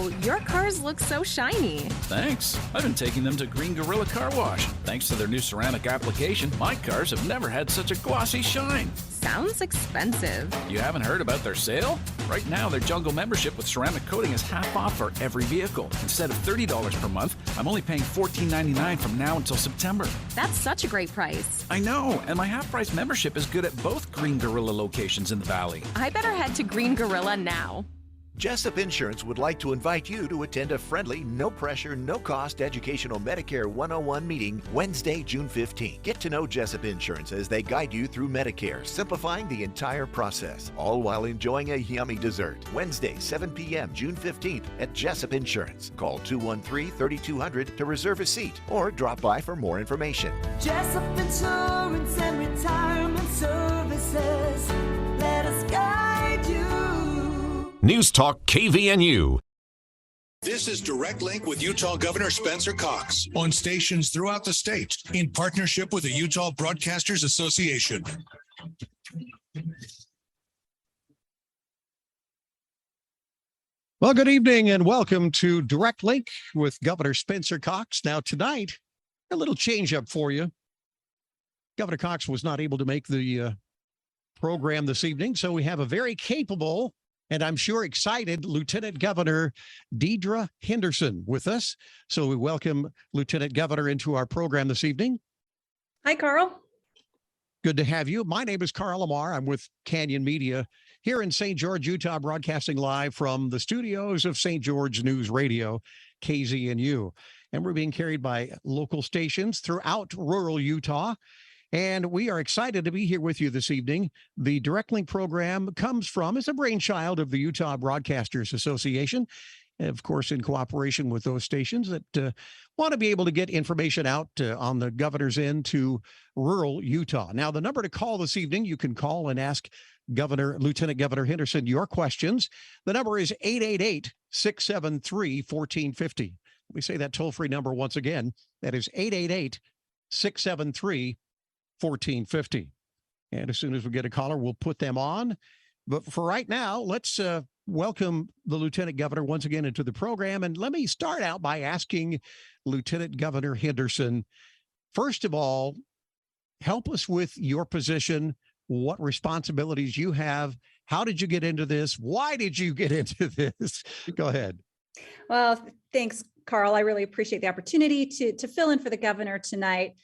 Wow, your cars look so shiny. Thanks. I've been taking them to Green Gorilla Car Wash. Thanks to their new ceramic application, my cars have never had such a glossy shine. Sounds expensive. You haven't heard about their sale? Right now, their Jungle membership with ceramic coating is half off for every vehicle. Instead of $30 per month, I'm only paying $14.99 from now until September. That's such a great price. I know, and my half-price membership is good at both Green Gorilla locations in the Valley. I better head to Green Gorilla now. Jessup Insurance would like to invite you to attend a friendly, no-pressure, no-cost educational Medicare 101 meeting Wednesday, June 15. Get to know Jessup Insurance as they guide you through Medicare, simplifying the entire process, all while enjoying a yummy dessert. Wednesday, 7 p.m., June 15th at Jessup Insurance. Call 213-3200 to reserve a seat or drop by for more information. Jessup Insurance and Retirement Services. Let us guide you. News Talk KVNU. This is Direct Link with Utah Governor Spencer Cox on stations throughout the state in partnership with the Utah Broadcasters Association. Well, good evening and welcome to Direct Link with Governor Spencer Cox. Now tonight, a little change up for you. Governor Cox was not able to make the program this evening, so we have a very capable and I'm sure excited Lieutenant Governor Deidre Henderson with us. So we welcome Lieutenant Governor into our program this evening. Hi, Carl. Good to have you. My name is Carl Lamar. I'm with Canyon Media here in St. George, Utah, broadcasting live from the studios of St. George News Radio, KZNU. And we're being carried by local stations throughout rural Utah. And we are excited to be here with you this evening. The Direct Link program is a brainchild of the Utah Broadcasters Association, of course, in cooperation with those stations that want to be able to get information out on the governor's end to rural Utah. Now, the number to call this evening, you can call and ask Lieutenant Governor Henderson your questions. The number is 888-673-1450. Let me say that toll-free number once again. That is 888-673-1450. And as soon as we get a caller, we'll put them on. But for right now, let's welcome the Lieutenant Governor once again into the program. And let me start out by asking Lieutenant Governor Henderson, first of all, help us with your position, what responsibilities you have. How did you get into this? Why did you get into this? Go ahead. Well, thanks, Carl. I really appreciate the opportunity to fill in for the governor tonight.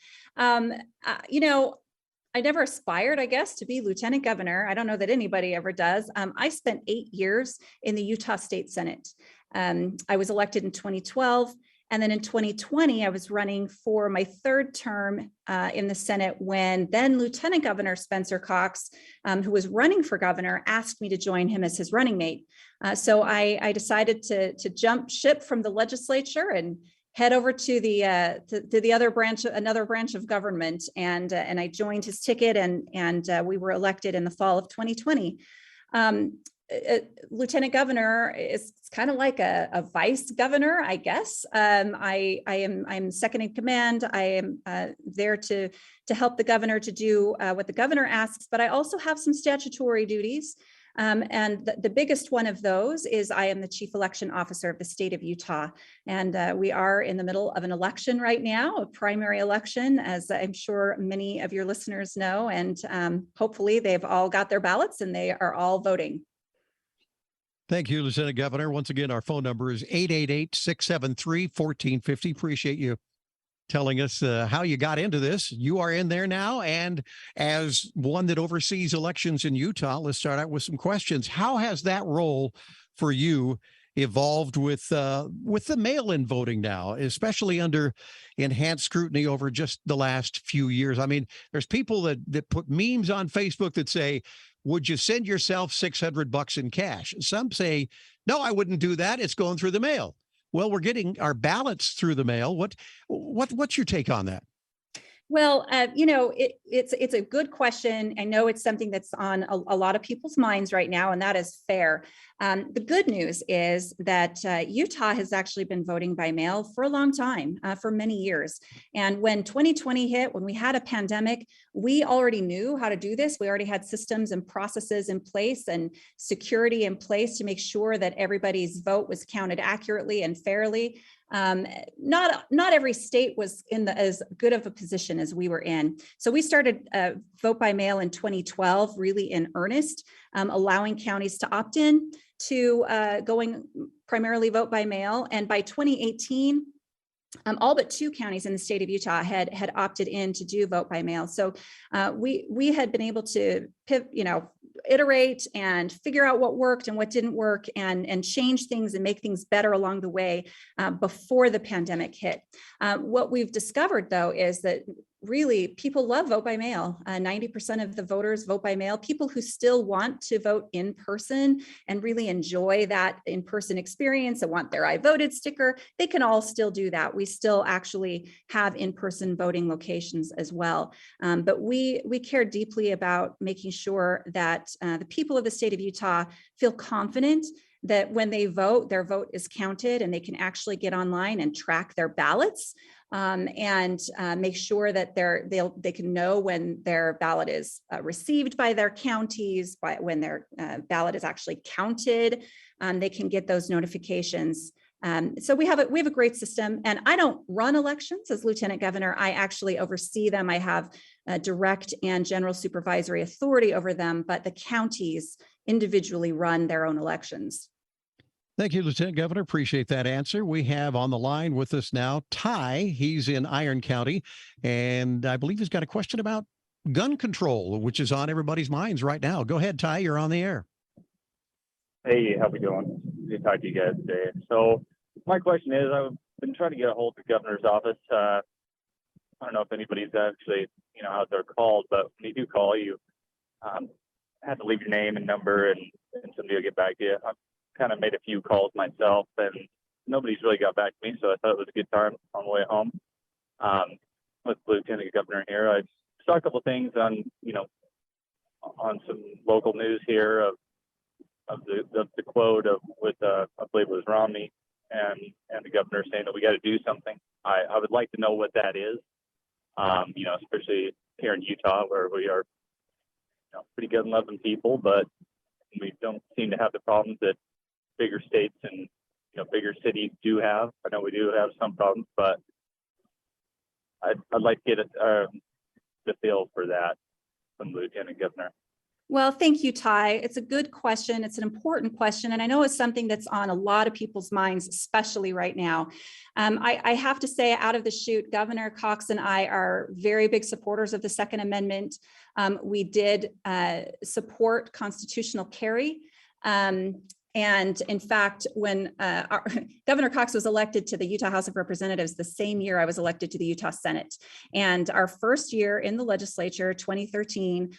I never aspired, I guess, to be lieutenant governor. I don't know that anybody ever does. I spent 8 years in the Utah State Senate. I was elected in 2012. And then in 2020, I was running for my third term in the Senate when then Lieutenant Governor Spencer Cox, who was running for governor, asked me to join him as his running mate. So I decided to jump ship from the legislature and head over to the other branch, another branch of government, and I joined his ticket, and we were elected in the fall of 2020. Lieutenant governor is kind of like a vice governor, I guess. I'm second in command. I am there to help the governor to do what the governor asks, but I also have some statutory duties. And the biggest one of those is I am the chief election officer of the state of Utah. And we are in the middle of an election right now, a primary election, as I'm sure many of your listeners know. And hopefully they've all got their ballots and they are all voting. Thank you, Lieutenant Governor. Once again, our phone number is 888-673-1450. Appreciate you telling us how you got into this. You are in there now, and as one that oversees elections in Utah, let's start out with some questions. How has that role for you evolved with the mail-in voting now, especially under enhanced scrutiny over just the last few years? I mean, there's people that put memes on Facebook that say, would you send yourself $600 in cash? Some say, no, I wouldn't do that. It's going through the mail. Well, we're getting our ballots through the mail. What's your take on that? Well, it's a good question. I know it's something that's on a lot of people's minds right now, and that is fair. The good news is that Utah has actually been voting by mail for a long time, for many years. And when 2020 hit, when we had a pandemic, we already knew how to do this. We already had systems and processes in place and security in place to make sure that everybody's vote was counted accurately and fairly. Not every state was in as good of a position as we were in. So we started vote by mail in 2012, really in earnest, allowing counties to opt in to going primarily vote by mail. And by 2018, all but 2 counties in the state of Utah had opted in to do vote by mail. So we had been able to iterate and figure out what worked and what didn't work, and change things and make things better along the way before the pandemic hit. What we've discovered, though, is that really people love vote by mail. 90% of the voters vote by mail. People who still want to vote in person and really enjoy that in-person experience and want their I voted sticker, they can all still do that. We still actually have in-person voting locations as well. But we care deeply about making sure that the people of the state of Utah feel confident that when they vote, their vote is counted and they can actually get online and track their ballots. And make sure that they can know when their ballot is received by their counties, when their ballot is actually counted. They can get those notifications. So we have a great system, and I don't run elections as Lieutenant Governor. I actually oversee them. I have direct and general supervisory authority over them, but the counties individually run their own elections. Thank you, Lieutenant Governor. Appreciate that answer. We have on the line with us now Ty. He's in Iron County, and I believe he's got a question about gun control, which is on everybody's minds right now. Go ahead, Ty. You're on the air. Hey, how we doing? Good to talk to you guys today. So my question is, I've been trying to get a hold of the governor's office. I don't know if anybody's actually, out there called, but when you do call, you have to leave your name and number, and somebody will get back to you. I've kind of made a few calls myself, and nobody's really got back to me, so I thought it was a good time on the way home. With Lieutenant Governor here, I saw a couple of things on, on some local news here of the quote with I believe it was Romney and the governor saying that we got to do something. I would like to know what that is. Especially here in Utah, where we are, pretty gun-loving people, but we don't seem to have the problems that bigger states and bigger cities do have. I know we do have some problems, but I'd like to get the feel for that from the Lieutenant Governor. Well, thank you, Ty. It's a good question. It's an important question. And I know it's something that's on a lot of people's minds, especially right now. I have to say, out of the chute, Governor Cox and I are very big supporters of the Second Amendment. We did support constitutional carry. And in fact, when Governor Cox was elected to the Utah House of Representatives, the same year I was elected to the Utah Senate. And our first year in the legislature, 2013,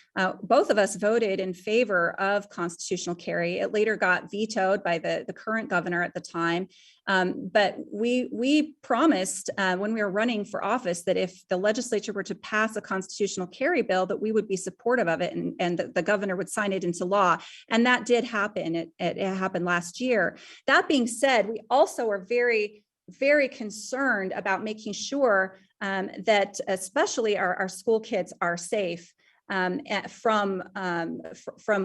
both of us voted in favor of constitutional carry. It later got vetoed by the current governor at the time. But we promised when we were running for office that if the legislature were to pass a constitutional carry bill, that we would be supportive of it, and the governor would sign it into law. And that did happen. It happened last year. That being said, we also are very, very concerned about making sure that especially our school kids are safe from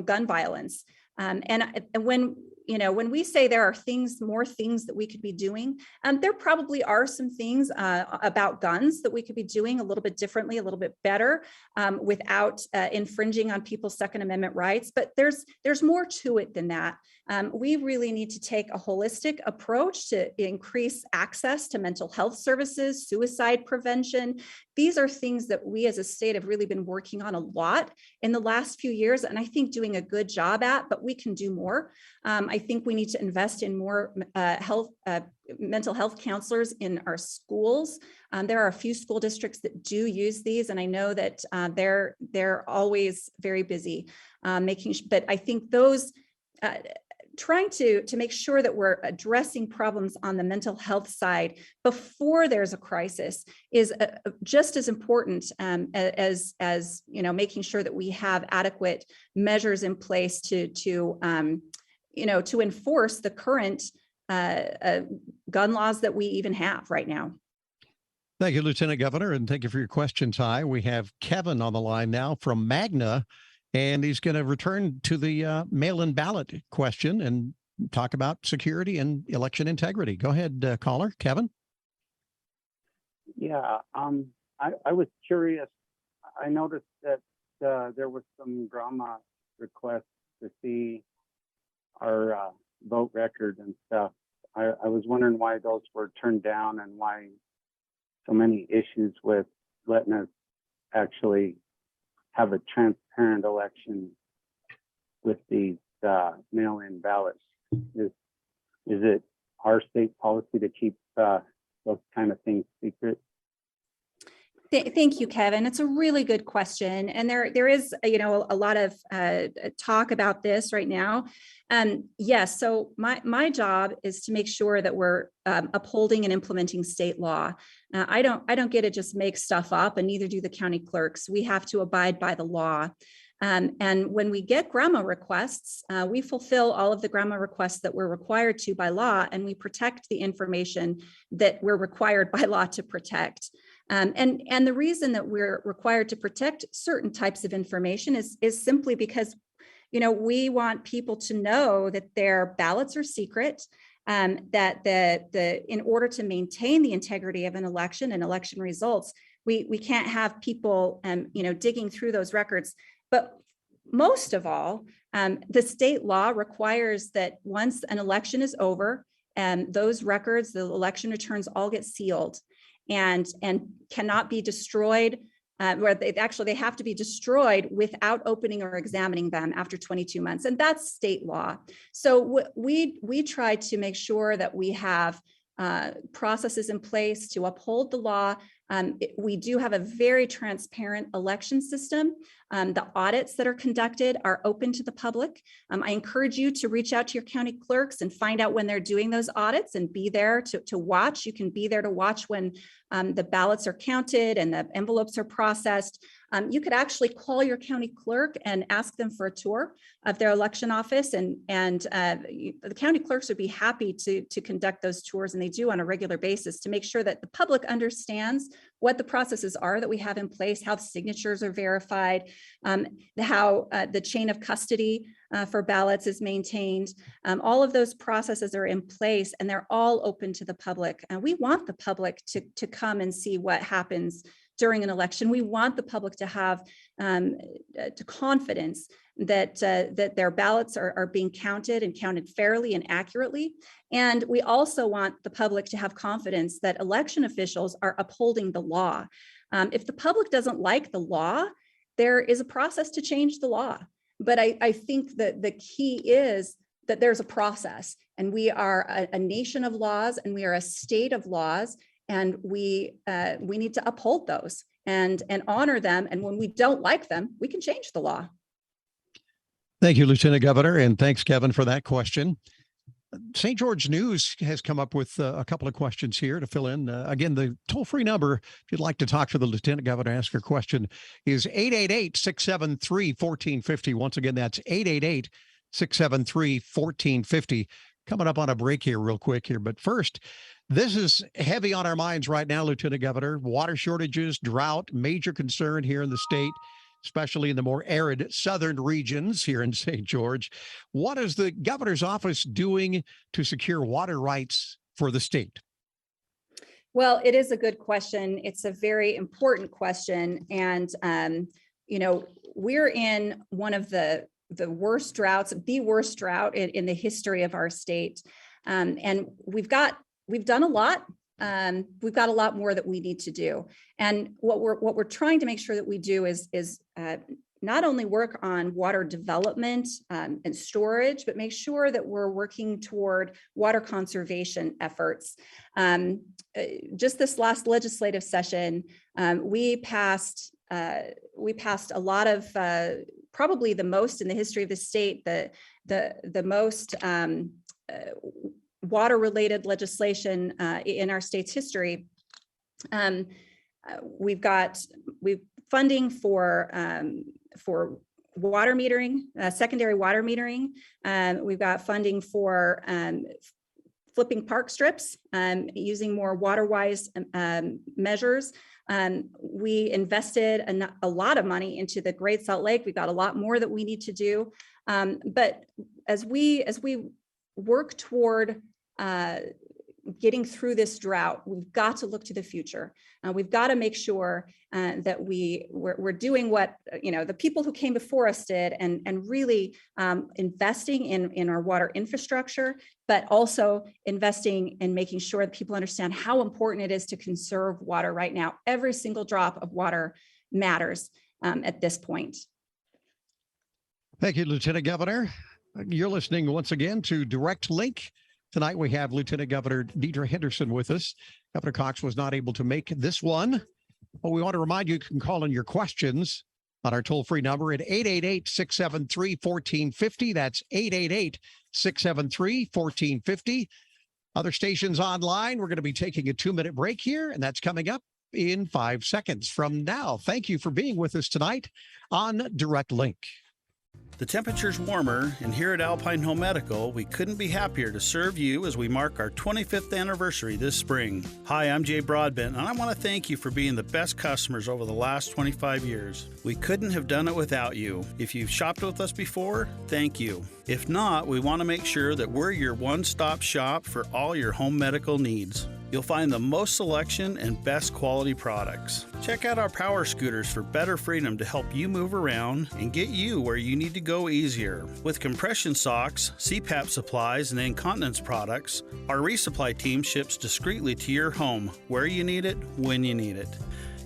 gun violence. And when we say there are more things that we could be doing, there probably are some things about guns that we could be doing a little bit differently, a little bit better, without infringing on people's Second Amendment rights. But there's more to it than that. We really need to take a holistic approach to increase access to mental health services, suicide prevention. These are things that we as a state have really been working on a lot in the last few years, and I think doing a good job at, but we can do more. I think we need to invest in more mental health counselors in our schools. There are a few school districts that do use these, and I know that they're always very busy but I think those trying to make sure that we're addressing problems on the mental health side before there's a crisis is just as important as making sure that we have adequate measures in place to enforce the current gun laws that we even have right now. Thank you, Lieutenant Governor, and thank you for your question, Ty. We have Kevin on the line now from Magna, and he's going to return to the mail-in ballot question and talk about security and election integrity. Go ahead, caller, Kevin. Yeah, I was curious. I noticed that there was some drama requests to see our vote record and stuff. I was wondering why those were turned down and why so many issues with letting us actually have a transparent election with these mail-in ballots. Is it our state policy to keep those kind of things secret? Thank you, Kevin. It's a really good question. And there is, a lot of talk about this right now. Yes, so my job is to make sure that we're upholding and implementing state law. I don't get to just make stuff up, and neither do the county clerks. We have to abide by the law. And when we get grandma requests, we fulfill all of the grandma requests that we're required to by law, and we protect the information that we're required by law to protect. And the reason that we're required to protect certain types of information is simply because, we want people to know that their ballots are secret, that in order to maintain the integrity of an election and election results, we can't have people, digging through those records. But most of all, the state law requires that once an election is over, those records, the election returns, all get sealed and cannot be destroyed. They have to be destroyed without opening or examining them after 22 months. And that's state law. So we try to make sure that we have processes in place to uphold the law. We do have a very transparent election system. The audits that are conducted are open to the public. I encourage you to reach out to your county clerks and find out when they're doing those audits and be there to watch. You can be there to watch when the ballots are counted and the envelopes are processed. You could actually call your county clerk and ask them for a tour of their election office, and the county clerks would be happy to conduct those tours, and they do on a regular basis, to make sure that the public understands what the processes are that we have in place, how signatures are verified, how the chain of custody for ballots is maintained. All of those processes are in place, and they're all open to the public. And we want the public to come and see what happens during an election. We want the public to have confidence that their ballots are being counted and counted fairly and accurately. And we also want the public to have confidence that election officials are upholding the law. If the public doesn't like the law, there is a process to change the law. But I think that the key is that there's a process, and we are a nation of laws, and we are a state of laws, and we need to uphold those and honor them. And when we don't like them, we can change the law. Thank you, Lieutenant Governor, and thanks, Kevin, for that question. St. George News has come up with a couple of questions here to fill in. Again, the toll-free number, if you'd like to talk to the Lieutenant Governor, ask your question, is 888-673-1450. Once again, that's 888-673-1450. Coming up on a break here real quick here. But first, this is heavy on our minds right now, Lieutenant Governor. Water shortages, drought, major concern here in the state, especially in the more arid southern regions here in St. George. What is the governor's office doing to secure water rights for the state? Well, it is a good question. It's a very important question. And, we're in one of the worst droughts, the worst drought in the history of our state. And we've done a lot. We've got a lot more that we need to do. And what we're trying to make sure that we do is not only work on water development and storage, but make sure that we're working toward water conservation efforts. Just this last legislative session, we passed a lot of probably the most in the history of the state, the the most water-related legislation in our state's history. We've funding for water metering, secondary water metering. We've got funding for flipping park strips, using more water-wise measures. We invested a lot of money into the Great Salt Lake. We've got a lot more that we need to do. But as we work toward getting through this drought, we've got to look to the future. We've got to make sure that we're doing what the people who came before us did, and really investing in our water infrastructure, but also investing in making sure that people understand how important it is to conserve water right now. Every single drop of water matters at this point. Thank you, Lieutenant Governor. You're listening once again to Direct Link. Tonight we have Lieutenant Governor Deidre Henderson with us. Governor Cox was not able to make this one, but we want to remind you can call in your questions on our toll-free number at 888-673-1450. That's 888-673-1450. Other stations online, we're going to be taking a 2-minute break here, and that's coming up in 5 seconds from now. Thank you for being with us tonight on Direct Link. The temperature's warmer, and here at Alpine Home Medical, we couldn't be happier to serve you as we mark our 25th anniversary this spring. Hi, I'm Jay Broadbent, and I want to thank you for being the best customers over the last 25 years. We couldn't have done it without you. If you've shopped with us before, thank you. If not, we want to make sure that we're your one-stop shop for all your home medical needs. You'll find the most selection and best quality products. Check out our power scooters for better freedom to help you move around and get you where you need to go easier. With compression socks, CPAP supplies, and incontinence products, our resupply team ships discreetly to your home where you need it, when you need it.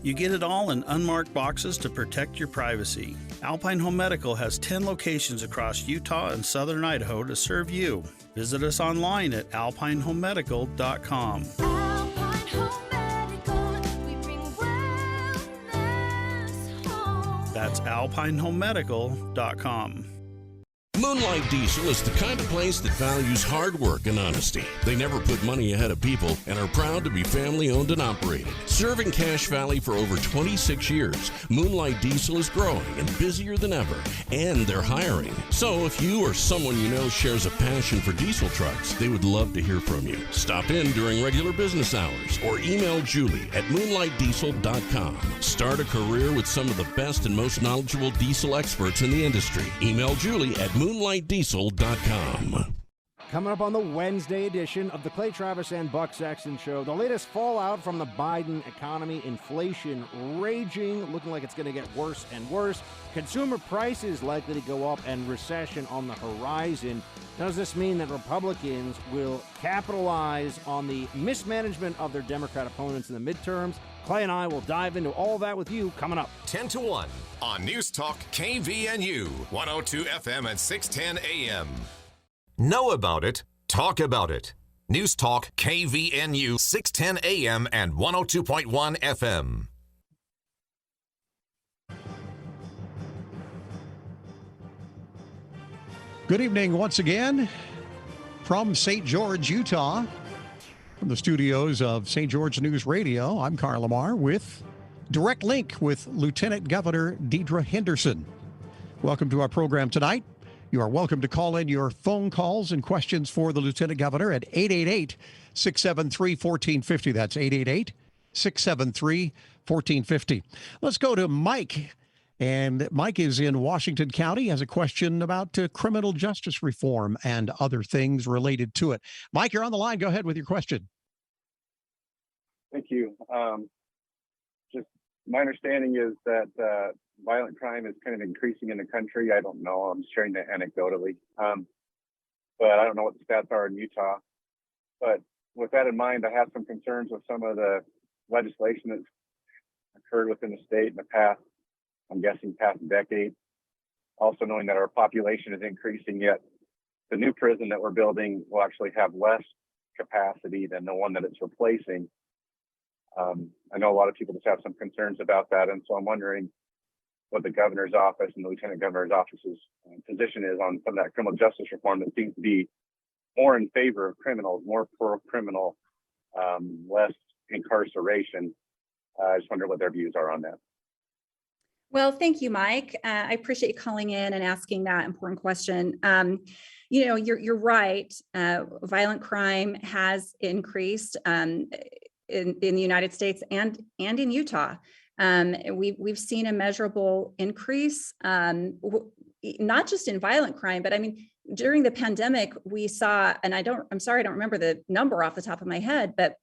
You get it all in unmarked boxes to protect your privacy. Alpine Home Medical has 10 locations across Utah and southern Idaho to serve you. Visit us online at alpinehomemedical.com. Alpine Home Medical, we bring wellness home. That's alpinehomemedical.com. Moonlight Diesel is the kind of place that values hard work and honesty. They never put money ahead of people and are proud to be family owned and operated. Serving Cache Valley for over 26 years, Moonlight Diesel is growing and busier than ever, and they're hiring. So if you or someone you know shares a passion for diesel trucks, they would love to hear from you. Stop in during regular business hours or email Julie at moonlightdiesel.com. Start a career with some of the best and most knowledgeable diesel experts in the industry. Email Julie at moonlightdiesel.com. Coming up on the Wednesday edition of the Clay Travis and Buck Sexton Show, the latest fallout from the Biden economy, inflation raging, looking like it's going to get worse and worse, consumer prices likely to go up, and recession on the horizon. Does this mean that Republicans will capitalize on the mismanagement of their Democrat opponents in the midterms? Clay and I will dive into all that with you coming up. 10 to 1 on News Talk KVNU, 102 FM and 610 AM. Know about it, talk about it. News Talk KVNU, 610 AM and 102.1 FM. Good evening once again from St. George, Utah. From the studios of St. George News Radio, I'm Carl Lamar with Direct Link with Lieutenant Governor Deidre Henderson. Welcome to our program tonight. You are welcome to call in your phone calls and questions for the Lieutenant Governor at 888-673-1450. That's 888-673-1450. Let's go to Mike. And Mike is in Washington County, has a question about criminal justice reform and other things related to it. Mike, you're on the line. Go ahead with your question. Thank you. Just my understanding is that violent crime is kind of increasing in the country. I don't know. I'm sharing that anecdotally. But I don't know what the stats are in Utah. But with that in mind, I have some concerns with some of the legislation that's occurred within the state in the past, I'm guessing past decade. Also knowing that our population is increasing, yet the new prison that we're building will actually have less capacity than the one that it's replacing. I know a lot of people just have some concerns about that. And so I'm wondering what the governor's office and the lieutenant governor's office's position is on some of that criminal justice reform that seems to be more in favor of criminals, more pro-criminal, less incarceration. I just wonder what their views are on that. Well, thank you, Mike. I appreciate you calling in and asking that important question. You're right. Violent crime has increased in the United States and in Utah. We've seen a measurable increase, not just in violent crime, but I mean, during the pandemic, we saw, and I'm sorry, I don't remember the number off the top of my head, but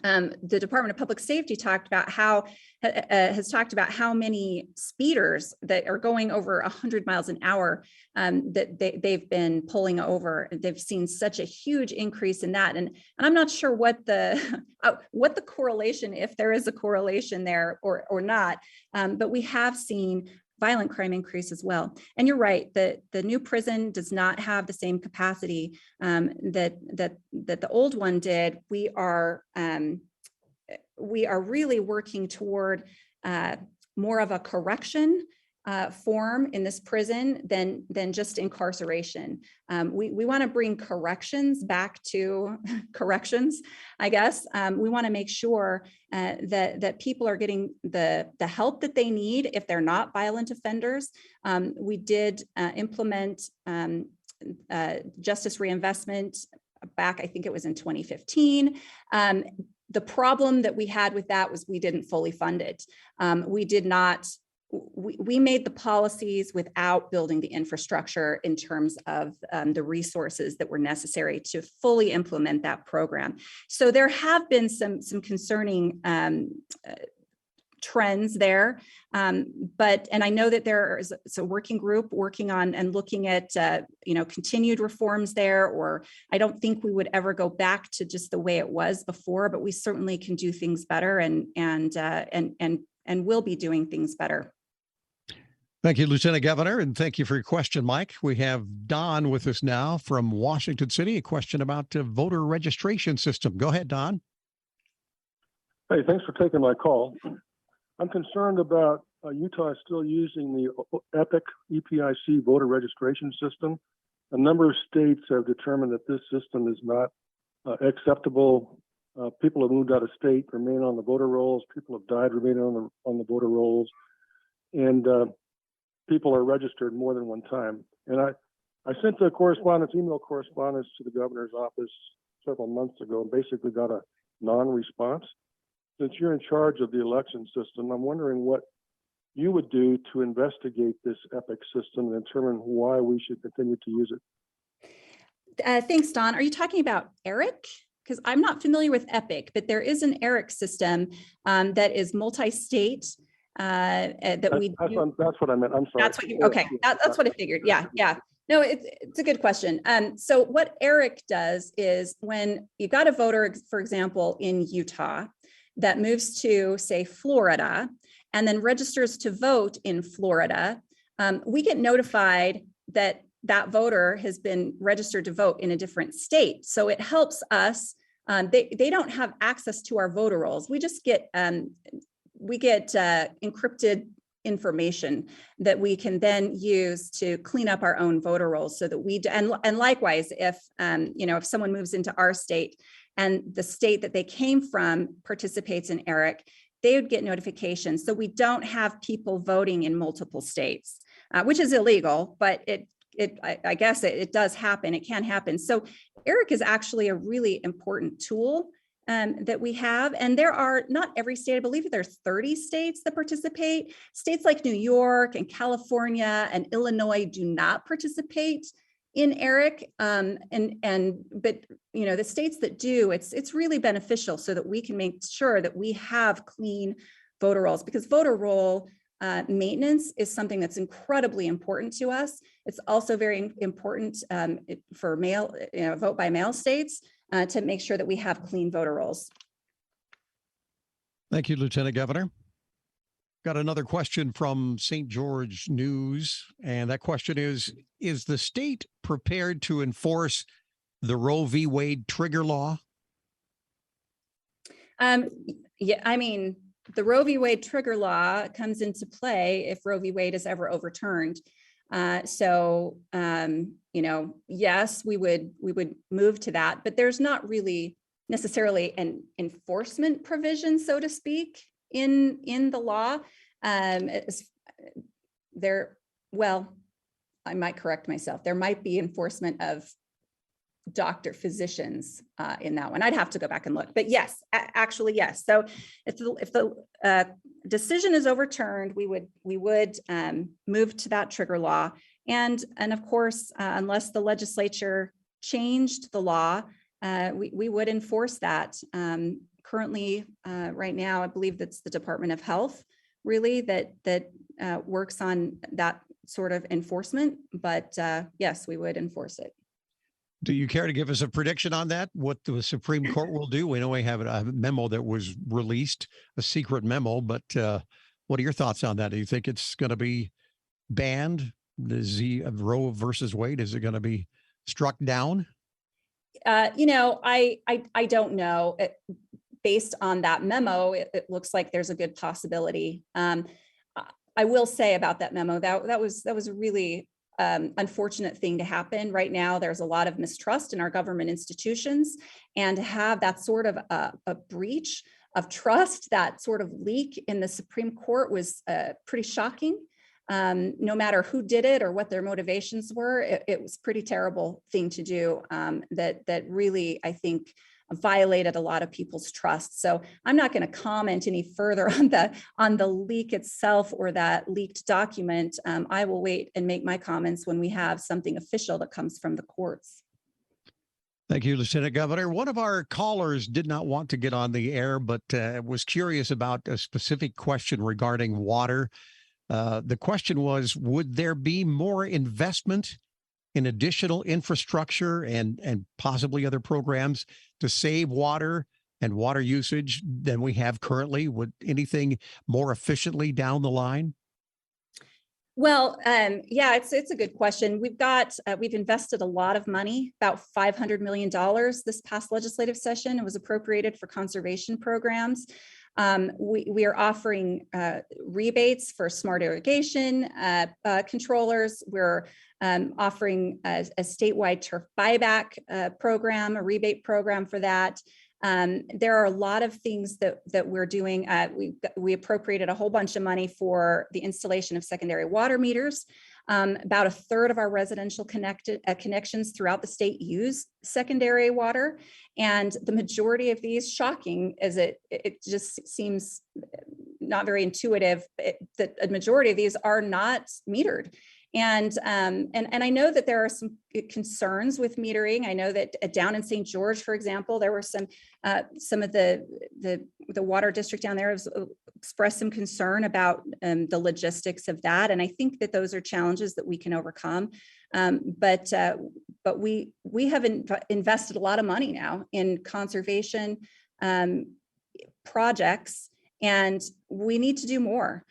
the Department of Public Safety has talked about how many speeders that are going over 100 miles an hour that they've been pulling over. They've seen such a huge increase in that, and I'm not sure what the correlation, if there is a correlation there or not, but we have seen violent crime increase as well. And you're right, the new prison does not have the same capacity that the old one did. We are really working toward more of a correction form in this prison than just incarceration. We want to bring corrections back to corrections, I guess. We want to make sure that people are getting the help that they need if they're not violent offenders. We did implement justice reinvestment back, I think it was in 2015. The problem that we had with that was we didn't fully fund it. We made the policies without building the infrastructure in terms of the resources that were necessary to fully implement that program. So there have been some concerning trends there, and I know that there is a working group working on and looking at continued reforms there. Or I don't think we would ever go back to just the way it was before, but we certainly can do things better and will be doing things better. Thank you, Lieutenant Governor, and thank you for your question, Mike. We have Don with us now from Washington City. A question about the voter registration system. Go ahead, Don. Hey, thanks for taking my call. I'm concerned about Utah still using the EPIC, EPIC voter registration system. A number of states have determined that this system is not acceptable. People have moved out of state, remain on the voter rolls. People have died, remain on the voter rolls. And people are registered more than one time. And I sent the email correspondence to the governor's office several months ago and basically got a non-response. Since you're in charge of the election system, I'm wondering what you would do to investigate this EPIC system and determine why we should continue to use it. Thanks, Don. Are you talking about ERIC? Because I'm not familiar with EPIC, but there is an ERIC system that is multi-state. That's what I meant. I'm sorry. That's what that's what I figured. Yeah. No, it's a good question. So what ERIC does is when you've got a voter, for example, in Utah that moves to, say, Florida, and then registers to vote in Florida, we get notified that that voter has been registered to vote in a different state. So it helps us. They don't have access to our voter rolls. We just get encrypted information that we can then use to clean up our own voter rolls, so that and likewise, if someone moves into our state and the state that they came from participates in ERIC, they would get notifications. So we don't have people voting in multiple states, which is illegal, but I guess it does happen. It can happen. So ERIC is actually a really important tool that we have. And there are not every state, I believe there's 30 states that participate. States like New York and California and Illinois do not participate in ERIC. But the states that do, it's really beneficial so that we can make sure that we have clean voter rolls, because voter roll maintenance is something that's incredibly important to us. It's also very important for vote by mail states to make sure that we have clean voter rolls. Thank you, Lieutenant Governor. Got another question from St. George News, and that question is the state prepared to enforce the Roe v. Wade trigger law? Yeah, I mean, the Roe v. Wade trigger law comes into play if Roe v. Wade is ever overturned. Yes, we would move to that, but there's not really necessarily an enforcement provision, so to speak, in the law. I might correct myself. There might be enforcement of physicians in that one. I'd have to go back and look, but yes, actually, yes. So if the decision is overturned, we would move to that trigger law. And of course, unless the legislature changed the law, we would enforce that. Currently, right now, I believe that's the Department of Health really that works on that sort of enforcement, but yes, we would enforce it. Do you care to give us a prediction on that? What the Supreme Court will do? We know we have a memo that was released, a secret memo, but what are your thoughts on that? Do you think it's going to be banned? Roe versus Wade, is it going to be struck down? I don't know. Based on that memo, it looks like there's a good possibility. I will say about that memo that was a really unfortunate thing to happen. Right now, there's a lot of mistrust in our government institutions, and to have that sort of a breach of trust, that sort of leak in the Supreme Court was pretty shocking. No matter who did it or what their motivations were, it was a pretty terrible thing to do that really, I think, violated a lot of people's trust. So I'm not going to comment any further on the leak itself or that leaked document. I will wait and make my comments when we have something official that comes from the courts. Thank you, Lieutenant Governor. One of our callers did not want to get on the air, but was curious about a specific question regarding water. The question was, would there be more investment in additional infrastructure and possibly other programs to save water and water usage than we have currently? Would anything more efficiently down the line? Well, yeah, it's a good question. We've invested a lot of money, about $500 million this past legislative session. It was appropriated for conservation programs. We are offering rebates for smart irrigation controllers. We're offering a statewide turf buyback program, a rebate program for that. There are a lot of things that we're doing. We appropriated a whole bunch of money for the installation of secondary water meters. About a third of our residential connections throughout the state use secondary water. And the majority of these, shocking as it just seems not very intuitive, that a majority of these are not metered. And I know that there are some concerns with metering. I know that down in St. George, for example, there were some of the water district down there has expressed some concern about the logistics of that. And I think that those are challenges that we can overcome. But we have invested a lot of money now in conservation projects, and we need to do more.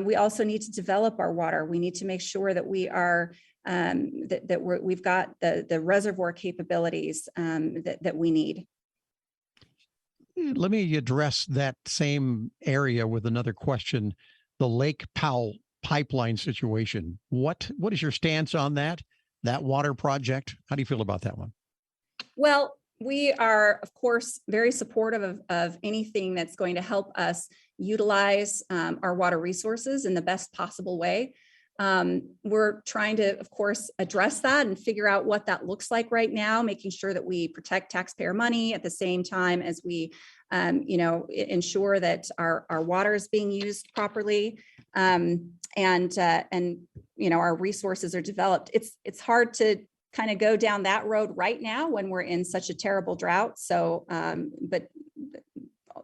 We also need to develop our water. We need to make sure that we are we've got the reservoir capabilities that we need. Let me address that same area with another question. The Lake Powell pipeline situation. What is your stance on that water project? How do you feel about that one? Well, we are, of course, very supportive of anything that's going to help us utilize our water resources in the best possible way. We're trying to, of course, address that and figure out what that looks like right now, making sure that we protect taxpayer money at the same time as we, ensure that our water is being used properly, and our resources are developed. It's hard to kind of go down that road right now when we're in such a terrible drought. So, but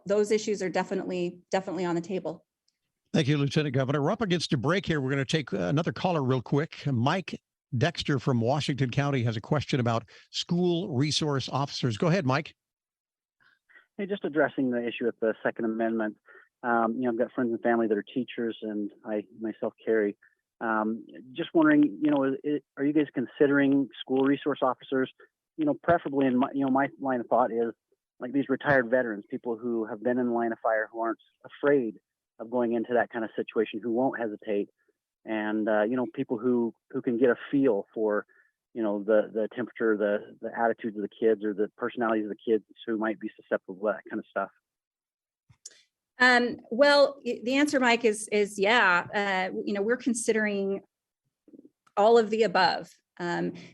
those issues are definitely on the table. Thank you, Lieutenant Governor. We're up against a break here. We're going to take another caller real quick. Mike Dexter from Washington County has a question about school resource officers. Go ahead, Mike. Hey, just addressing the issue with the Second Amendment. I've got friends and family that are teachers, and I myself carry. Just wondering, are you guys considering school resource officers? Preferably, in my line of thought is like these retired veterans, people who have been in the line of fire, who aren't afraid of going into that kind of situation, who won't hesitate, and people who can get a feel for the temperature, the attitudes of the kids, or the personalities of the kids who might be susceptible to that kind of stuff. Well, the answer, Mike, is yeah. We're considering all of the above.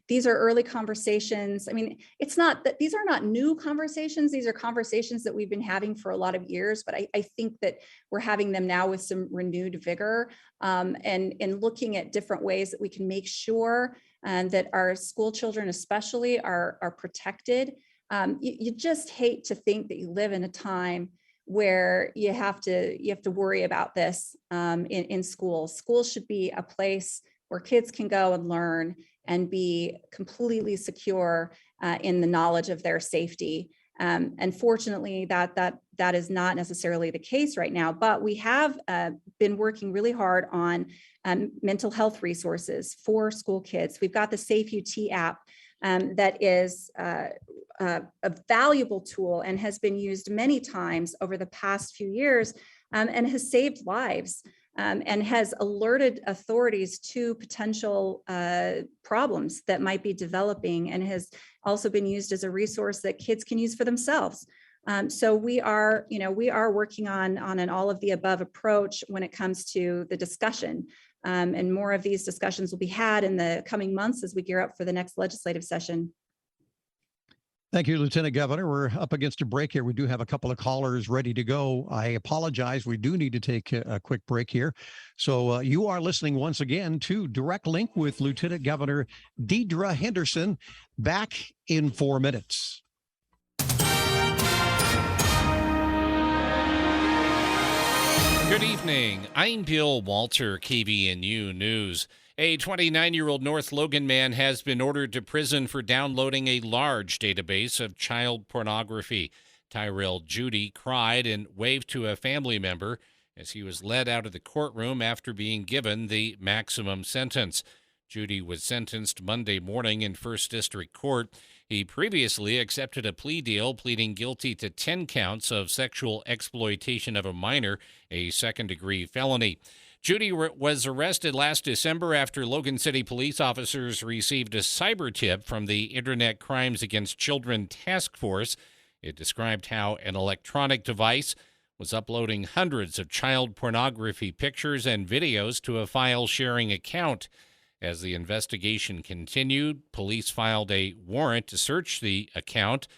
These are early conversations. I mean, it's not that these are not new conversations. These are conversations that we've been having for a lot of years, but I think that we're having them now with some renewed vigor, and looking at different ways that we can make sure that our school children especially are protected. You just hate to think that you live in a time where you have to worry about this in schools. Schools should be a place where kids can go and learn and be completely secure in the knowledge of their safety. Unfortunately, that is not necessarily the case right now, but we have been working really hard on mental health resources for school kids. We've got the Safe UT app that is a valuable tool and has been used many times over the past few years, and has saved lives. And has alerted authorities to potential problems that might be developing, and has also been used as a resource that kids can use for themselves. So we are working on an all of the above approach when it comes to the discussion. And more of these discussions will be had in the coming months as we gear up for the next legislative session. Thank you, Lieutenant Governor. We're up against a break here. We do have a couple of callers ready to go. I apologize. We do need to take a quick break here. So you are listening once again to Direct Link with Lieutenant Governor Deidre Henderson. Back in 4 minutes. Good evening. I'm Bill Walter, KVNU News. A 29-year-old North Logan man has been ordered to prison for downloading a large database of child pornography. Tyrell Judy cried and waved to a family member as he was led out of the courtroom after being given the maximum sentence. Judy was sentenced Monday morning in First District Court. He previously accepted a plea deal, pleading guilty to 10 counts of sexual exploitation of a minor, a second-degree felony. Judy was arrested last December after Logan City police officers received a cyber tip from the Internet Crimes Against Children Task Force. It described how an electronic device was uploading hundreds of child pornography pictures and videos to a file-sharing account. As the investigation continued, police filed a warrant to search the account.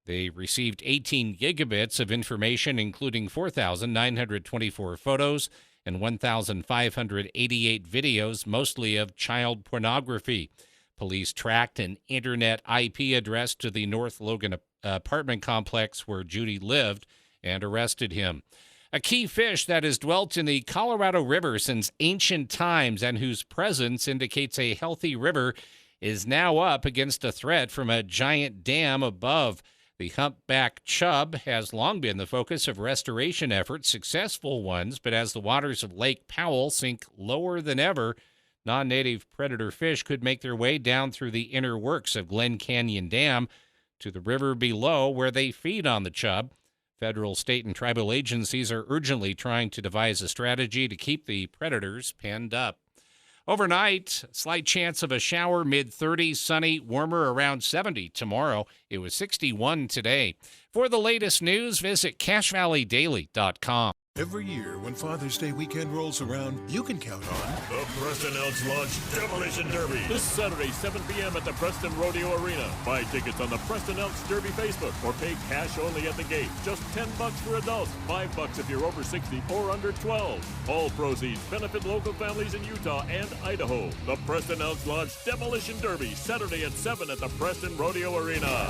They received 18 gigabits of information, including 4,924 photos and 1,588 videos, mostly of child pornography. Police tracked an internet IP address to the North Logan apartment complex where Judy lived and arrested him. A key fish that has dwelt in the Colorado River since ancient times and whose presence indicates a healthy river is now up against a threat from a giant dam above. The humpback chub has long been the focus of restoration efforts, successful ones, but as the waters of Lake Powell sink lower than ever, non-native predator fish could make their way down through the inner works of Glen Canyon Dam to the river below where they feed on the chub. Federal, state, and tribal agencies are urgently trying to devise a strategy to keep the predators penned up. Overnight, slight chance of a shower, mid-30s, sunny, warmer around 70 tomorrow. It was 61 today. For the latest news, visit CashValleyDaily.com. Every year, when Father's Day weekend rolls around, you can count on the Preston Elks Launch Demolition Derby. This Saturday, 7 p.m. at the Preston Rodeo Arena. Buy tickets on the Preston Elks Derby Facebook or pay cash only at the gate. Just $10 for adults, $5 if you're over 60 or under 12. All proceeds benefit local families in Utah and Idaho. The Preston Elks Launch Demolition Derby, Saturday at 7 at the Preston Rodeo Arena.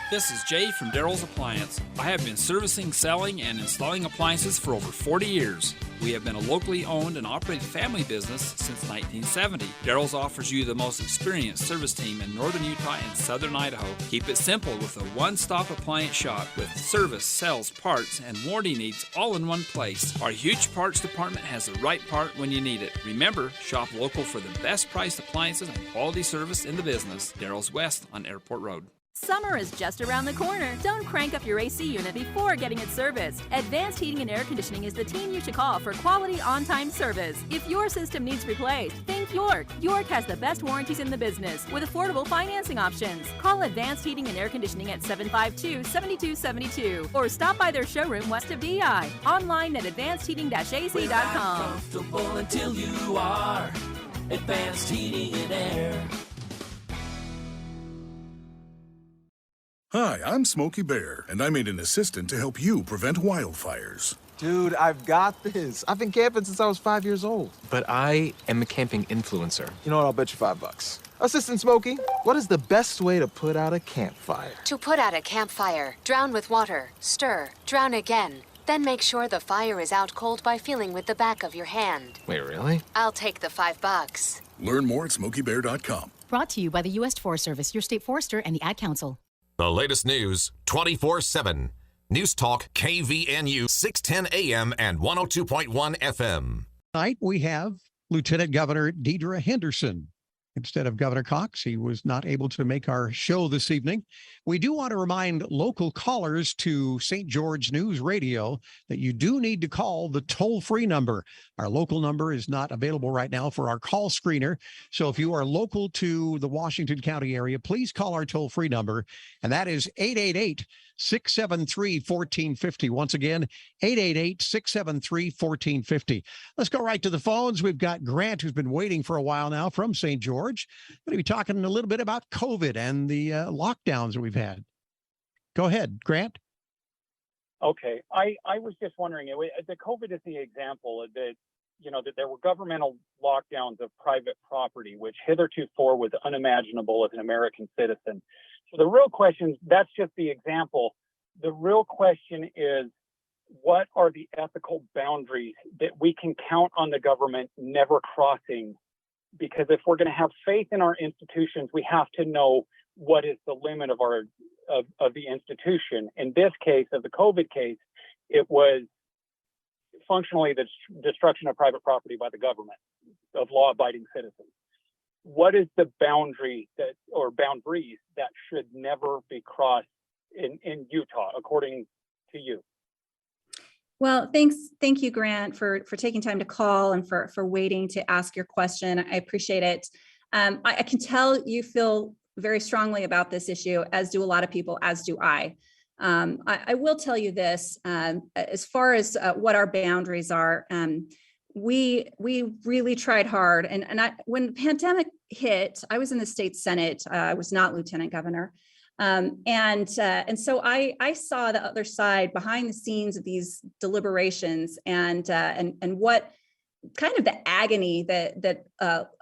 This is Jay from Daryl's Appliance. I have been servicing, selling, and installing appliances for over 40 years. We have been a locally owned and operated family business since 1970. Daryl's offers you the most experienced service team in northern Utah and southern Idaho. Keep it simple with a one-stop appliance shop with service, sales, parts, and warranty needs all in one place. Our huge parts department has the right part when you need it. Remember, shop local for the best priced appliances and quality service in the business. Daryl's West on Airport Road. Summer is just around the corner. Don't crank up your AC unit before getting it serviced. Advanced Heating and Air Conditioning is the team you should call for quality on-time service. If your system needs replaced, think York. York has the best warranties in the business with affordable financing options. Call Advanced Heating and Air Conditioning at 752-7272 or stop by their showroom west of DI. Online at advancedheating-ac.com. Comfortable until you are. Advanced Heating and Air. Hi, I'm Smokey Bear, and I made an assistant to help you prevent wildfires. Dude, I've got this. I've been camping since I was 5 years old. But I am a camping influencer. You know what? I'll bet you $5. Assistant Smokey, what is the best way to put out a campfire? To put out a campfire, drown with water, stir, drown again. Then make sure the fire is out cold by feeling with the back of your hand. Wait, really? I'll take the $5. Learn more at smokeybear.com. Brought to you by the U.S. Forest Service, your state forester, and the Ad Council. The latest news 24/7. News Talk KVNU 610 AM and 102.1 FM. Tonight we have Lieutenant Governor Deidre Henderson. Instead of Governor Cox, he was not able to make our show this evening. We do want to remind local callers to St. George News Radio that you do need to call the toll-free number. Our local number is not available right now for our call screener. So if you are local to the Washington County area, please call our toll-free number, and that is 888-673-1450. Once again, 888-673-1450. Let's go right to the phones. We've got Grant, who's been waiting for a while now from St. George. Going to be talking a little bit about COVID and the lockdowns that we've had. Go ahead, Grant. Okay. I was just wondering, the COVID is the example that, that there were governmental lockdowns of private property, which hitherto was unimaginable as an American citizen. So the real question, that's just the example. The real question is, what are the ethical boundaries that we can count on the government never crossing? Because if we're going to have faith in our institutions, we have to know what is the limit of the institution. In this case, of the COVID case, it was functionally the destruction of private property by the government of law-abiding citizens. What is the boundary or boundaries that should never be crossed in Utah, according to you? Well, thank you, Grant, for taking time to call and for waiting to ask your question. I appreciate it. I can tell you feel very strongly about this issue, as do a lot of people, as do I. I will tell you this, as far as what our boundaries are, we really tried hard. And when the pandemic hit, I was in the state Senate. I was not lieutenant governor. And so I saw the other side behind the scenes of these deliberations and what kind of the agony that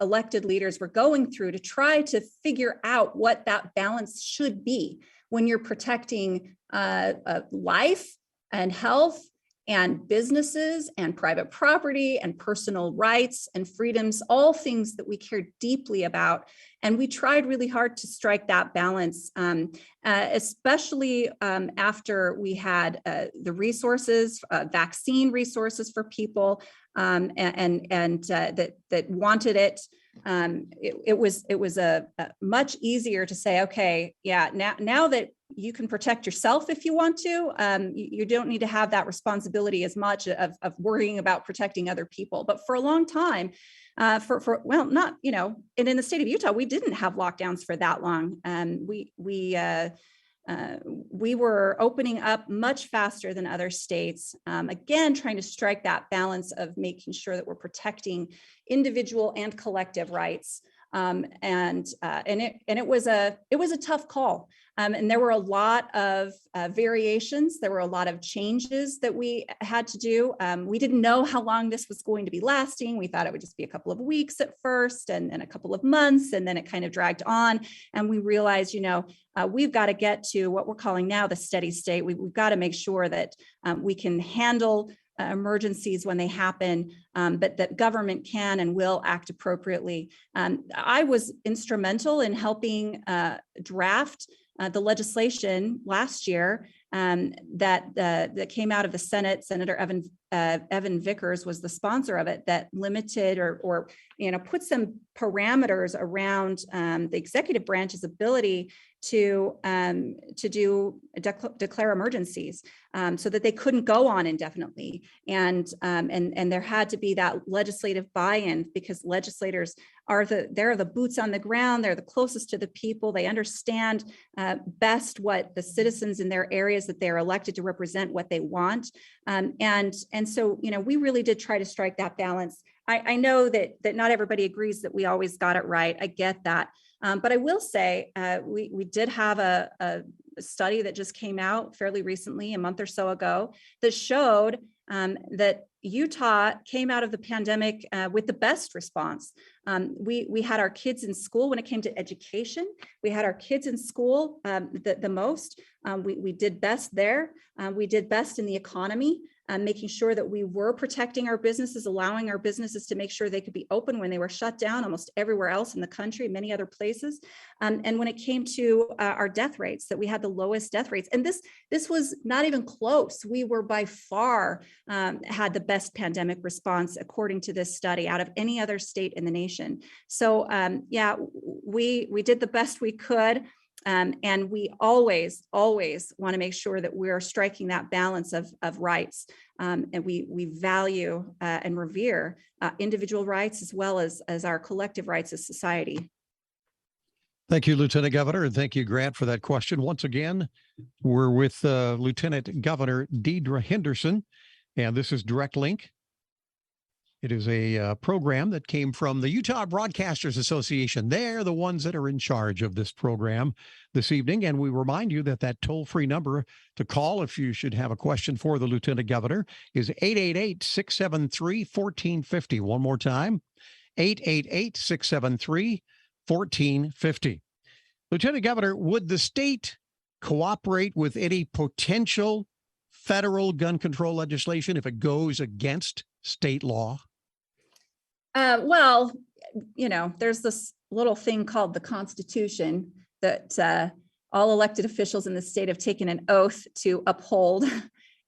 elected leaders were going through to try to figure out what that balance should be when you're protecting life and health and businesses and private property and personal rights and freedoms, all things that we care deeply about. And we tried really hard to strike that balance, especially after we had the resources, vaccine resources for people and that wanted it. It was a much easier to say, okay, yeah, now that you can protect yourself if you want to, you don't need to have that responsibility as much of worrying about protecting other people. But for a long time, and in the state of Utah, we didn't have lockdowns for that long. We were opening up much faster than other states, again, trying to strike that balance of making sure that we're protecting individual and collective rights. And it was a tough call. And there were a lot of variations. There were a lot of changes that we had to do. We didn't know how long this was going to be lasting. We thought it would just be a couple of weeks at first, and then a couple of months, and then it kind of dragged on. And we realized, we've got to get to what we're calling now the steady state. We've got to make sure that we can handle emergencies when they happen, but that government can and will act appropriately. I was instrumental in helping draft the legislation last year that came out of the Senate. Senator Evan Vickers was the sponsor of it, that limited or put some parameters around the executive branch's ability to declare emergencies, so that they couldn't go on indefinitely, and there had to be that legislative buy-in, because legislators they're the boots on the ground. They're the closest to the people. They understand best what the citizens in their areas that they're elected to represent, what they want, and so we really did try to strike that balance. I know that not everybody agrees that we always got it right. I get that. But I will say we did have a study that just came out fairly recently, a month or so ago, that showed that Utah came out of the pandemic with the best response. We had our kids in school when it came to education. We had our kids in school the most. We did best there. We did best in the economy, making sure that we were protecting our businesses, allowing our businesses to make sure they could be open when they were shut down almost everywhere else in the country, many other places. And when it came to our death rates, that we had the lowest death rates. And this was not even close. We were by far had the best pandemic response, according to this study, out of any other state in the nation. So we did the best we could. And we always want to make sure that we're striking that balance of rights. And we value and revere individual rights as well as our collective rights as society. Thank you, Lieutenant Governor, and thank you, Grant, for that question. Once again, we're with Lieutenant Governor Deidre Henderson, and this is Direct Link. It is a program that came from the Utah Broadcasters Association. They're the ones that are in charge of this program this evening. And we remind you that toll-free number to call if you should have a question for the Lieutenant Governor is 888-673-1450. One more time, 888-673-1450. Lieutenant Governor, would the state cooperate with any potential federal gun control legislation if it goes against state law? Well, there's this little thing called the Constitution that all elected officials in the state have taken an oath to uphold.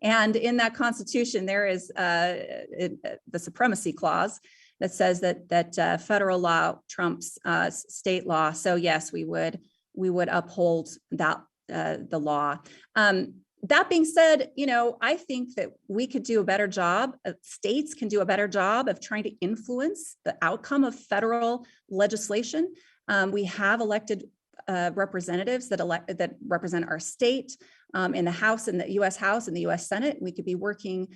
And in that Constitution, there is the supremacy clause that says that federal law trumps state law. So yes, we would uphold that the law. That being said, I think that we could do a better job, states can do a better job of trying to influence the outcome of federal legislation. We have elected representatives that represent our state in the House, in the U.S. House and the U.S. Senate. We could be working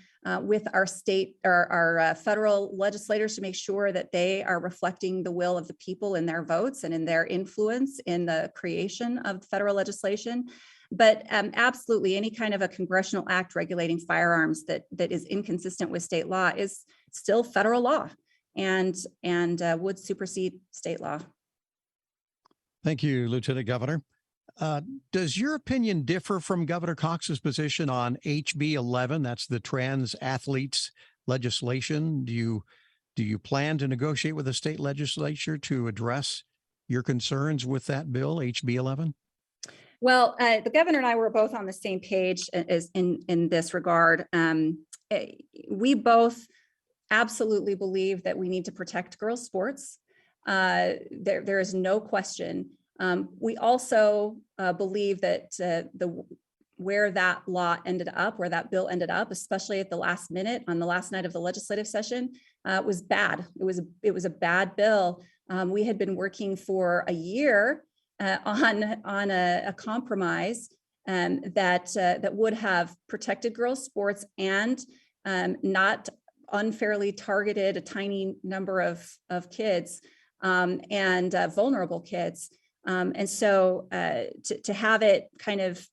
with our state or our federal legislators to make sure that they are reflecting the will of the people in their votes and in their influence in the creation of federal legislation. But absolutely, any kind of a congressional act regulating firearms that is inconsistent with state law is still federal law and would supersede state law. Thank you, Lieutenant Governor. Does your opinion differ from Governor Cox's position on HB 11? That's the trans athletes legislation. Do you plan to negotiate with the state legislature to address your concerns with that bill, HB 11? Well, the governor and I were both on the same page as in this regard. We both absolutely believe that we need to protect girls' sports. There is no question. We also believe that where that law ended up, where that bill ended up, especially at the last minute on the last night of the legislative session, was bad. It was a bad bill. We had been working for a year on a compromise that would have protected girls' sports and not unfairly targeted a tiny number of kids and vulnerable kids. And so to have it kind of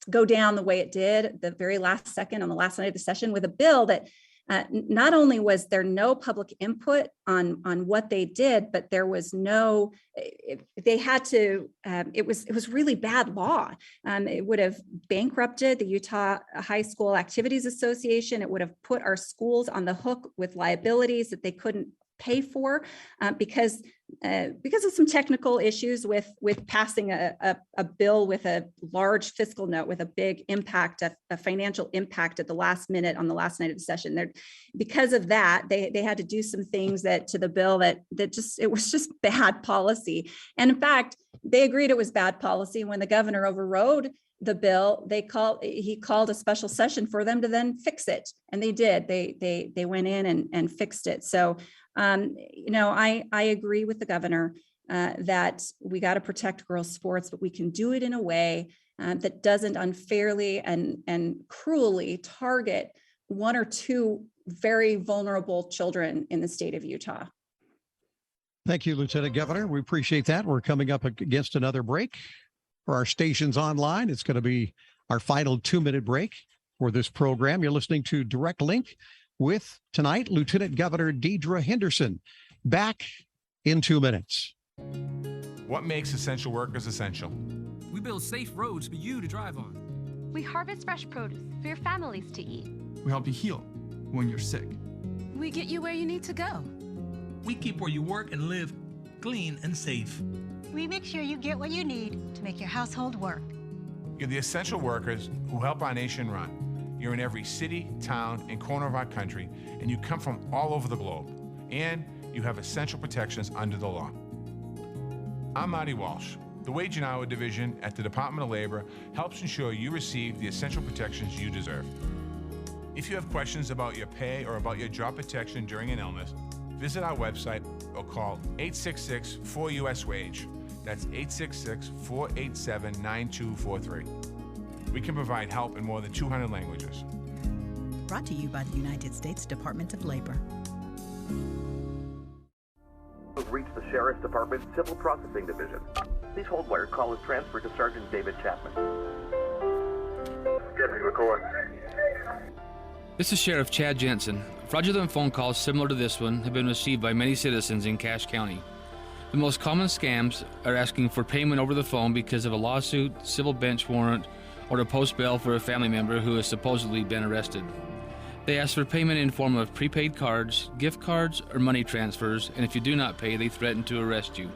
go down the way it did, the very last second on the last night of the session, with a bill that not only was there no public input on what they did, but there was no, they had to, it was really bad law. It would have bankrupted the Utah High School Activities Association. It would have put our schools on the hook with liabilities that they couldn't pay for because of some technical issues with passing a bill with a large fiscal note with a big impact, a financial impact at the last minute on the last night of the session. Because of that, they had to do some things to the bill that it was just bad policy. And in fact, they agreed it was bad policy. When the governor overrode the bill, he called a special session for them to then fix it, and they did. They went in and fixed it. So I agree with the governor that we got to protect girls' sports, but we can do it in a way that doesn't unfairly and cruelly target one or two very vulnerable children in the state of Utah. Thank you, Lieutenant Governor. We appreciate that. We're coming up against another break. For our stations online, it's going to be our final 2-minute break for this program. You're listening to Direct Link with tonight, Lieutenant Governor Deidre Henderson. Back in 2 minutes. What makes essential workers essential? We build safe roads for you to drive on. We harvest fresh produce for your families to eat. We help you heal when you're sick. We get you where you need to go. We keep where you work and live clean and safe. We make sure you get what you need to make your household work. You're the essential workers who help our nation run. You're in every city, town, and corner of our country, and you come from all over the globe. And you have essential protections under the law. I'm Marty Walsh. The Wage and Hour Division at the Department of Labor helps ensure you receive the essential protections you deserve. If you have questions about your pay or about your job protection during an illness, visit our website or call 866-4US-WAGE. That's 866-487-9243. We can provide help in more than 200 languages. Brought to you by the United States Department of Labor. Reach the Sheriff's Department Civil Processing Division. Please hold while your call is transferred to Sergeant David Chapman. Get me record. This is Sheriff Chad Jensen. Fraudulent phone calls similar to this one have been received by many citizens in Cache County. The most common scams are asking for payment over the phone because of a lawsuit, civil bench warrant, or to post bail for a family member who has supposedly been arrested. They ask for payment in form of prepaid cards, gift cards, or money transfers, and if you do not pay, they threaten to arrest you.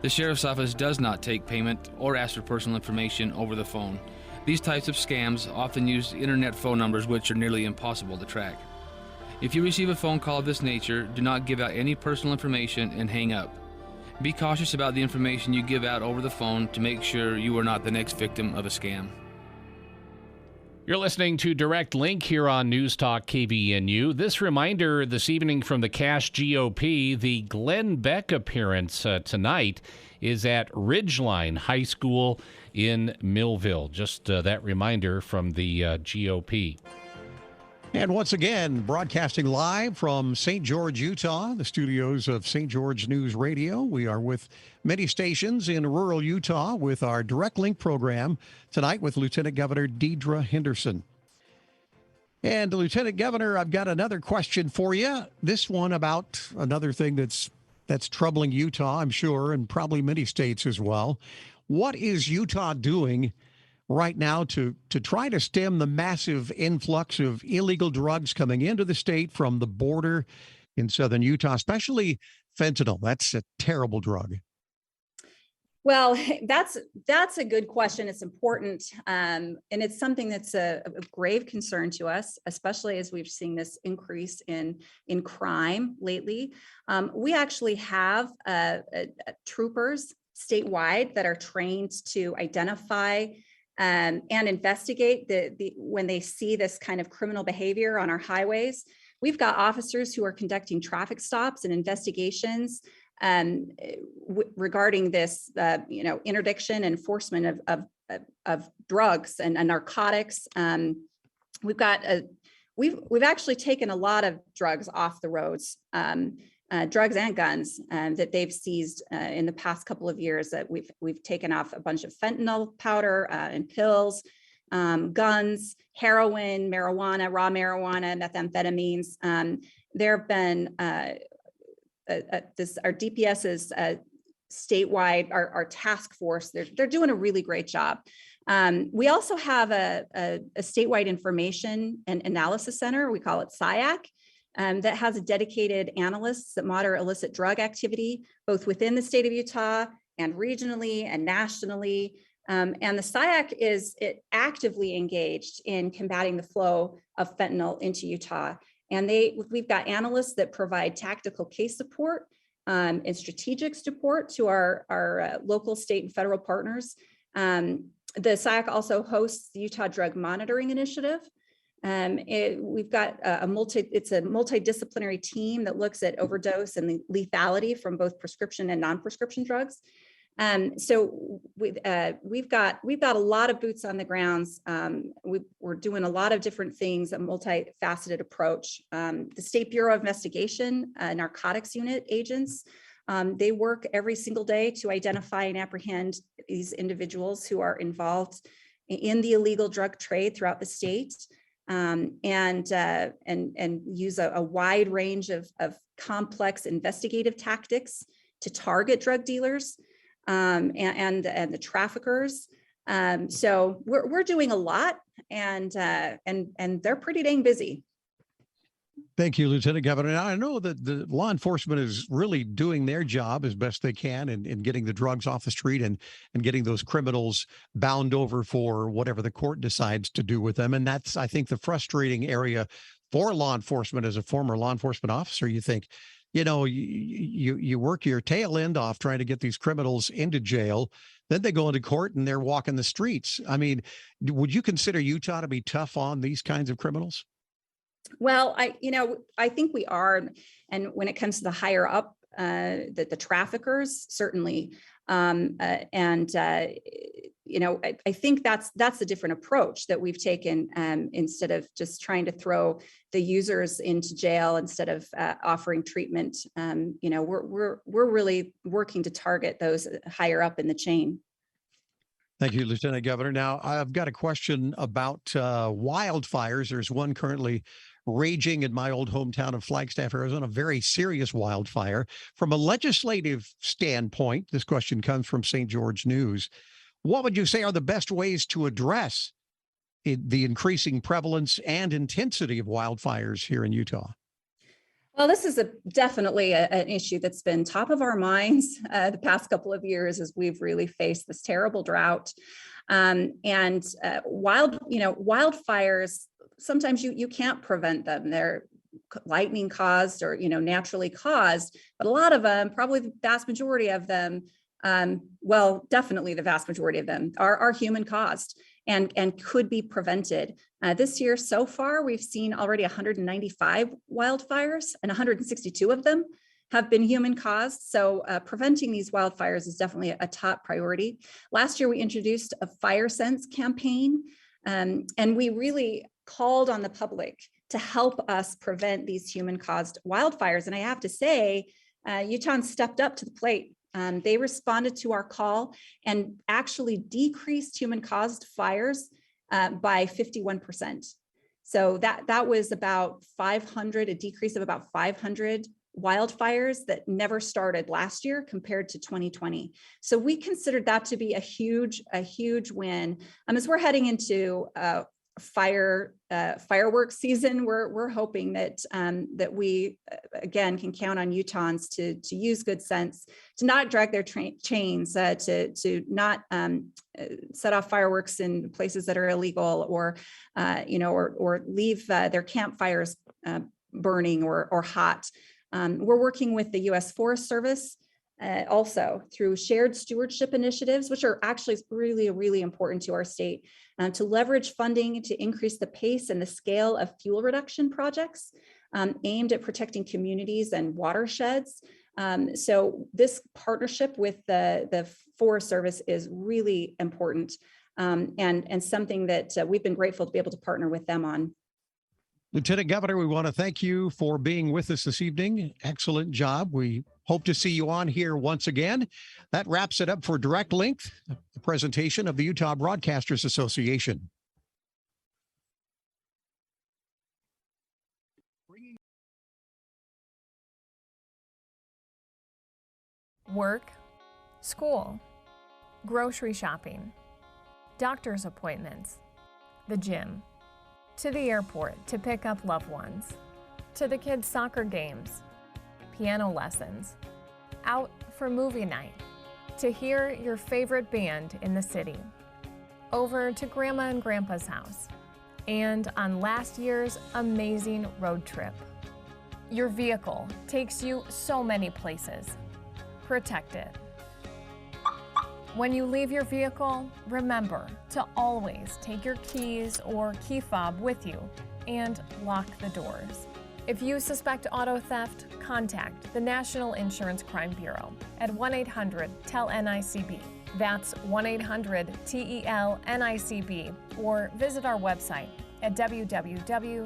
The Sheriff's Office does not take payment or ask for personal information over the phone. These types of scams often use internet phone numbers which are nearly impossible to track. If you receive a phone call of this nature, do not give out any personal information and hang up. Be cautious about the information you give out over the phone to make sure you are not the next victim of a scam. You're listening to Direct Link here on News Talk KVNU. This reminder this evening from the Cache GOP, the Glenn Beck appearance tonight is at Ridgeline High School in Millville. Just that reminder from the GOP. And once again, broadcasting live from St. George, Utah, the studios of St. George News Radio. We are with many stations in rural Utah with our Direct Link program tonight with Lieutenant Governor Deidre Henderson. And Lieutenant Governor, I've got another question for you. This one about another thing that's troubling Utah, I'm sure, and probably many states as well. What is Utah doing right now to try to stem the massive influx of illegal drugs coming into the state from the border in southern Utah, especially fentanyl? That's a terrible drug. Well, that's a good question. It's important. And it's something that's a grave concern to us, especially as we've seen this increase in crime lately. We actually have troopers statewide that are trained to identify and investigate when they see this kind of criminal behavior on our highways. We've got officers who are conducting traffic stops and investigations regarding this, interdiction and enforcement of drugs and narcotics. We've actually taken a lot of drugs off the roads drugs and guns that they've seized in the past couple of years. That we've taken off a bunch of fentanyl powder and pills, guns, heroin, marijuana, raw marijuana, methamphetamines. There have been our DPS is statewide, our task force. They're doing a really great job. We also have a statewide information and analysis center. We call it SIAC. That has a dedicated analysts that monitor illicit drug activity, both within the state of Utah and regionally and nationally. And the SIAC is actively engaged in combating the flow of fentanyl into Utah. And we've got analysts that provide tactical case support and strategic support to our local, state, and federal partners. The SIAC also hosts the Utah Drug Monitoring Initiative. We've got it's a multidisciplinary team that looks at overdose and the lethality from both prescription and non-prescription drugs. So we've got a lot of boots on the grounds. We're doing a lot of different things, a multifaceted approach. The State Bureau of Investigation, narcotics unit agents, they work every single day to identify and apprehend these individuals who are involved in the illegal drug trade throughout the state. And use a wide range of complex investigative tactics to target drug dealers and the traffickers. So we're doing a lot, and they're pretty dang busy. Thank you, Lieutenant Governor. Now, I know that the law enforcement is really doing their job as best they can in getting the drugs off the street and getting those criminals bound over for whatever the court decides to do with them. And that's, I think, the frustrating area for law enforcement. As a former law enforcement officer, you think, you work your tail end off trying to get these criminals into jail. Then they go into court and they're walking the streets. I mean, would you consider Utah to be tough on these kinds of criminals? Well, I think we are. And when it comes to the higher up, the traffickers, certainly. I think that's a different approach that we've taken, instead of just trying to throw the users into jail instead of offering treatment. We're really working to target those higher up in the chain. Thank you, Lieutenant Governor. Now, I've got a question about wildfires. There's one currently raging in my old hometown of Flagstaff, Arizona, a very serious wildfire. From a legislative standpoint, this question comes from St. George News. What would you say are the best ways to address the increasing prevalence and intensity of wildfires here in Utah? Well, this is definitely an issue that's been top of our minds the past couple of years as we've really faced this terrible drought. Wildfires, sometimes you can't prevent them. They're lightning caused or, naturally caused, but a lot of them, probably the vast majority of them, definitely the vast majority of them are human caused and could be prevented. This year so far, we've seen already 195 wildfires, and 162 of them have been human caused. So preventing these wildfires is definitely a top priority. Last year, we introduced a Fire Sense campaign, and we really called on the public to help us prevent these human caused wildfires. And I have to say, Utahns stepped up to the plate. They responded to our call and actually decreased human caused fires by 51%. So that was about 500, a decrease of about 500 wildfires that never started last year compared to 2020. So we considered that to be a huge win. As we're heading into fireworks season, we're hoping that we again can count on Utahns to use good sense, to not drag their chains, to not set off fireworks in places that are illegal, or leave their campfires burning or hot. We're working with the U.S. Forest Service also through shared stewardship initiatives, which are actually really important to our state, to leverage funding to increase the pace and the scale of fuel reduction projects aimed at protecting communities and watersheds. So this partnership with the Forest Service is really important, and something that we've been grateful to be able to partner with them on. Lieutenant Governor, we want to thank you for being with us this evening. Excellent job. We hope to see you on here once again. That wraps it up for Direct Link, the presentation of the Utah Broadcasters Association. Work, school, grocery shopping, doctor's appointments, the gym, to the airport to pick up loved ones, to the kids' soccer games, piano lessons, out for movie night, to hear your favorite band in the city, over to Grandma and Grandpa's house, and on last year's amazing road trip. Your vehicle takes you so many places. Protect it. When you leave your vehicle, remember to always take your keys or key fob with you and lock the doors. If you suspect auto theft, contact the National Insurance Crime Bureau at 1-800-TEL-NICB. That's 1-800-TEL-NICB, or visit our website at www.nicb.org.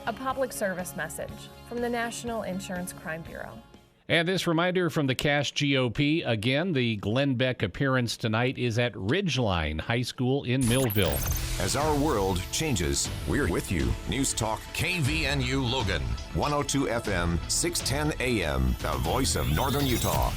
A public service message from the National Insurance Crime Bureau. And this reminder from the Cache GOP, again, the Glenn Beck appearance tonight is at Ridgeline High School in Millville. As our world changes, we're with you. News Talk KVNU Logan, 102 FM, 610 AM, the voice of Northern Utah.